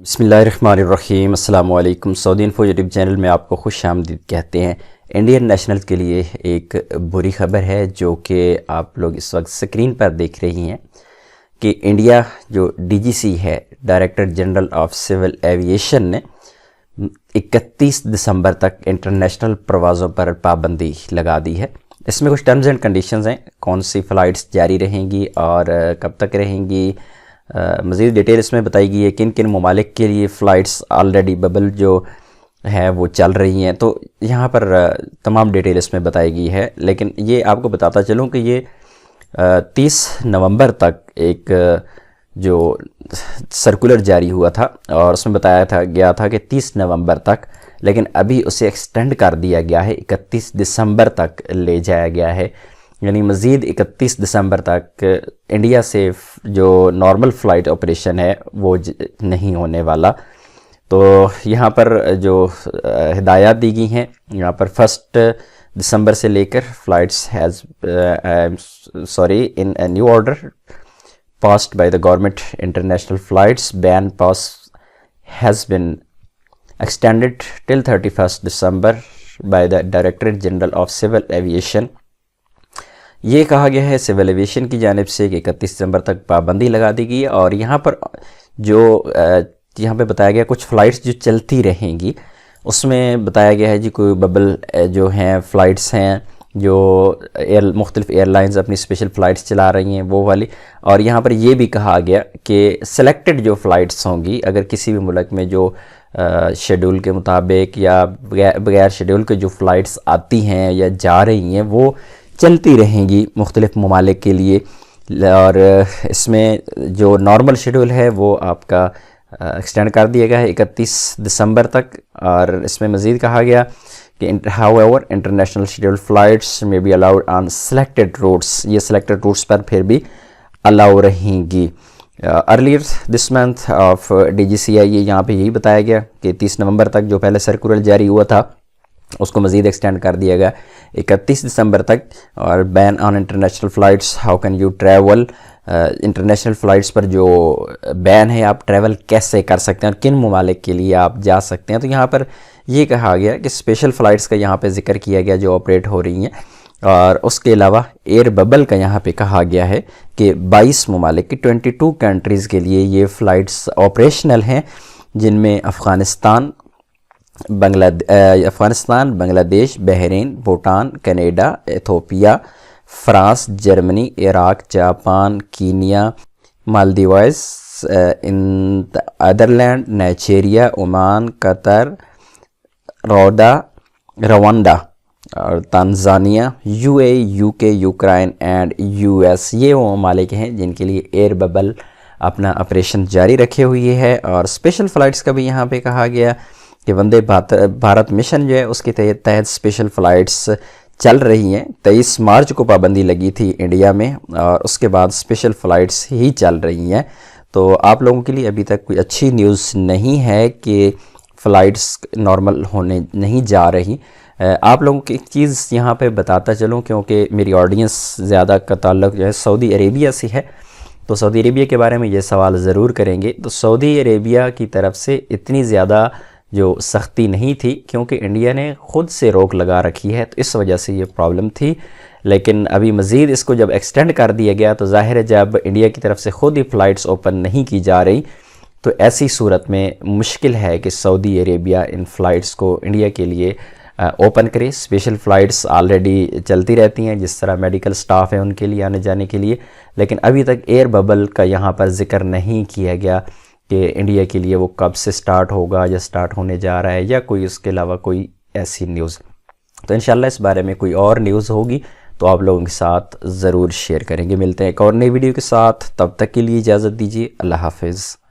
बिस्मिल्लाहिर्रहमानिर्रहीम अस्सलाम वालेकुम। सऊदी इन्फो यूट्यूब चैनल में आपको खुश आमदीद कहते हैं। इंडियन नेशनल के लिए एक बुरी खबर है जो कि आप लोग इस वक्त स्क्रीन पर देख रही हैं कि इंडिया जो डीजीसी है, director general of civil aviation ने 31 दिसंबर तक इंटरनेशनल प्रवाज़ों पर पाबंदी लगा दी है। इसमें कुछ टर्म्स एंड कंडीशंस हैं, कौन सी फ़्लाइट्स जारी रहेंगी और कब तक रहेंगी, मज़ीद डिटेल इसमें बताई गई है। किन किन ममालिक के लिए फ़्लाइट्स ऑलरेडी बबल जो है वो चल रही हैं, तो यहाँ पर तमाम डिटेल इसमें बताई गई है। लेकिन ये आपको बताता चलूँ कि ये 30 नवंबर तक एक जो सर्कुलर जारी हुआ था और उसमें बताया गया था कि 30 नवंबर तक, लेकिन अभी उसे एक्सटेंड कर दिया गया है, 31 दिसंबर तक ले जाया गया है। यानी मज़ीद 31 दिसंबर तक इंडिया से जो नॉर्मल फ़्लाइट ऑपरेशन है वो नहीं होने वाला। तो यहाँ पर जो हिदायत दी गई हैं, यहाँ पर 1 दिसंबर से लेकर flights in a new order passed by the government, international flights ban pass has been extended till 31st December by the Director General of Civil Aviation। ये कहा गया है सिविल एविएशन की जानिब से कि 31 दिसंबर तक पाबंदी लगा दी गई है। और यहाँ पर जो यहाँ पे बताया गया कुछ फ़्लाइट्स जो चलती रहेंगी, उसमें बताया गया है जी कोई बबल जो हैं फ़्लाइट्स हैं जो मुख्तलिफ़ एयरलाइंस अपनी स्पेशल फ़्लाइट्स चला रही हैं वो वाली। और यहाँ पर ये भी कहा गया कि सिलेक्टेड जो फ़्लाइट्स होंगी, अगर किसी भी मुल्क में जो शेड्यूल के मुताबिक या बगैर शेड्यूल के जो फ़्लाइट्स आती हैं या जा रही हैं वो चलती रहेंगी मुख्तलिफ़ ममालिक के लिए। और इसमें जो नॉर्मल शेड्यूल है वो आपका एक्सटेंड कर दिया गया है 31 दिसंबर तक। और इसमें मज़ीद कहा गया कि however international scheduled flights may be allowed on selected routes, ये selected routes पर फिर भी अलाउ रहेंगी। Earlier this month of DGCA ये यहाँ पे यही बताया गया कि 30 नवंबर तक जो पहले सर्कुलर जारी हुआ था उसको मज़ीद एक्सटेंड कर दिया गया 31 दिसंबर तक। और ban on international flights, how can you travel, international flights पर जो बैन है आप ट्रैवल कैसे कर सकते हैं और किन ममालिक के लिए आप जा सकते हैं। तो यहाँ पर ये कहा गया कि स्पेशल फ़्लाइट्स का यहाँ पे ज़िक्र किया गया जो ऑपरेट हो रही हैं। और उसके अलावा एयर बबल का यहाँ पे कहा गया है कि 22 ममालिक की 22 कंट्रीज़ के लिए ये फ़्लाइट्स ऑपरेशनल हैं, जिनमें Afghanistan, Bangladesh, Bahrain, Bhutan, Canada, Ethiopia, France, Germany, Iraq, Japan, Kenya, Maldives, Netherland, Nigeria, Oman, Qatar, Rwanda और Tanzania, UAE, UK, Ukraine and US। ये वो ममालिक हैं जिनके लिए एयर बबल अपना ऑपरेशन जारी रखे हुए है। और स्पेशल फ़्लाइट्स का भी यहाँ पे कहा गया कि वंदे भारत मिशन जो है उसके तहत स्पेशल फ़्लाइट्स चल रही हैं। 23 मार्च को पाबंदी लगी थी इंडिया में और उसके बाद स्पेशल फ़्लाइट्स ही चल रही हैं। तो आप लोगों के लिए अभी तक कोई अच्छी न्यूज़ नहीं है कि फ़्लाइट्स नॉर्मल होने नहीं जा रही। आप लोगों की एक चीज़ यहाँ पे बताता चलूँ, क्योंकि मेरी ऑडियंस ज़्यादा का ताल्लुक जो है सऊदी अरेबिया से है, तो सऊदी अरेबिया के बारे में ये सवाल ज़रूर करेंगे। तो सऊदी अरेबिया की तरफ से इतनी ज़्यादा जो सख्ती नहीं थी, क्योंकि इंडिया ने ख़ुद से रोक लगा रखी है, तो इस वजह से ये प्रॉब्लम थी। लेकिन अभी मज़ीद इसको जब एक्सटेंड कर दिया गया तो ज़ाहिर है जब इंडिया की तरफ से ख़ुद ही फ़्लाइट्स ओपन नहीं की जा रही तो ऐसी सूरत में मुश्किल है कि सऊदी अरेबिया इन फ़्लाइट्स को इंडिया के लिए ओपन करे। स्पेशल फ़्लाइट्स ऑलरेडी चलती रहती हैं, जिस तरह मेडिकल स्टाफ है उनके लिए आने जाने के लिए, लेकिन अभी तक एयर बबल का यहाँ पर ज़िक्र नहीं किया गया कि इंडिया के लिए वो कब से स्टार्ट होगा या स्टार्ट होने जा रहा है या कोई उसके अलावा कोई ऐसी न्यूज़। तो इंशाल्लाह इस बारे में कोई और न्यूज़ होगी तो आप लोगों के साथ ज़रूर शेयर करेंगे। मिलते हैं एक और नई वीडियो के साथ, तब तक के लिए इजाज़त दीजिए। अल्लाह हाफ़िज़।